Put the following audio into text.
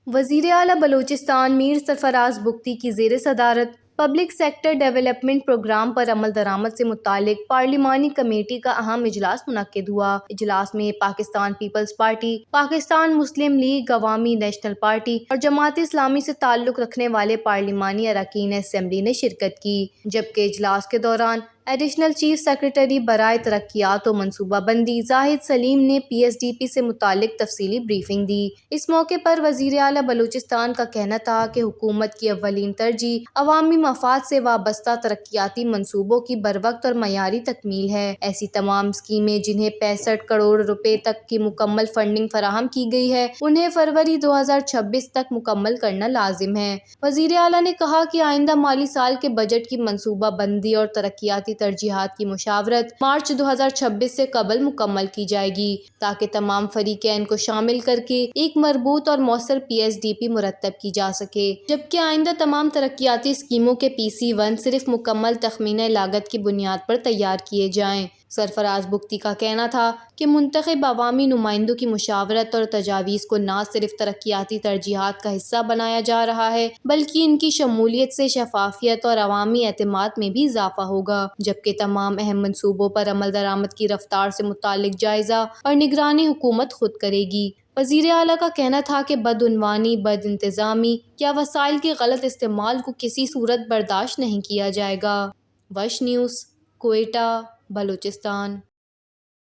وزیر اعلیٰ بلوچستان میر سرفراز بگٹی کی زیر صدارت پبلک سیکٹر ڈیولپمنٹ پروگرام پر عمل درآمد سے متعلق پارلیمانی کمیٹی کا اہم اجلاس منعقد ہوا۔ اجلاس میں پاکستان پیپلز پارٹی، پاکستان مسلم لیگ، عوامی نیشنل پارٹی اور جماعت اسلامی سے تعلق رکھنے والے پارلیمانی اراکین اسمبلی نے شرکت کی، جبکہ اجلاس کے دوران ایڈیشنل چیف سیکریٹری برائے ترقیات و منصوبہ بندی زاہد سلیم نے پی ایس ڈی پی سے متعلق تفصیلی بریفنگ دی۔ اس موقع پر وزیر اعلیٰ بلوچستان کا کہنا تھا کہ حکومت کی اولین ترجیح عوامی مفاد سے وابستہ ترقیاتی منصوبوں کی بروقت اور معیاری تکمیل ہے۔ ایسی تمام اسکیمیں جنہیں 65 کروڑ روپے تک کی مکمل فنڈنگ فراہم کی گئی ہے، انہیں فروری 2026 تک مکمل کرنا لازم ہے۔ وزیر اعلیٰ نے کہا کہ آئندہ مالی سال کے بجٹ کی منصوبہ بندی اور ترقیاتی ترجیحات کی مشاورت مارچ 2026 سے قبل مکمل کی جائے گی، تاکہ تمام فریقین کو شامل کر کے ایک مربوط اور مؤثر پی ایس ڈی پی مرتب کی جا سکے، جبکہ آئندہ تمام ترقیاتی اسکیموں کے PC1 صرف مکمل تخمینہ لاگت کی بنیاد پر تیار کیے جائیں۔ سرفراز بگٹی کا کہنا تھا کہ منتخب عوامی نمائندوں کی مشاورت اور تجاویز کو نہ صرف ترقیاتی ترجیحات کا حصہ بنایا جا رہا ہے، بلکہ ان کی شمولیت سے شفافیت اور عوامی اعتماد میں بھی اضافہ ہوگا، جبکہ تمام اہم منصوبوں پر عمل درآمد کی رفتار سے متعلق جائزہ اور نگرانی حکومت خود کرے گی۔ وزیر اعلیٰ کا کہنا تھا کہ بدعنوانی، بد انتظامی یا وسائل کے غلط استعمال کو کسی صورت برداشت نہیں کیا جائے گا۔ وش نیوز، کوئٹہ، بلوچستان۔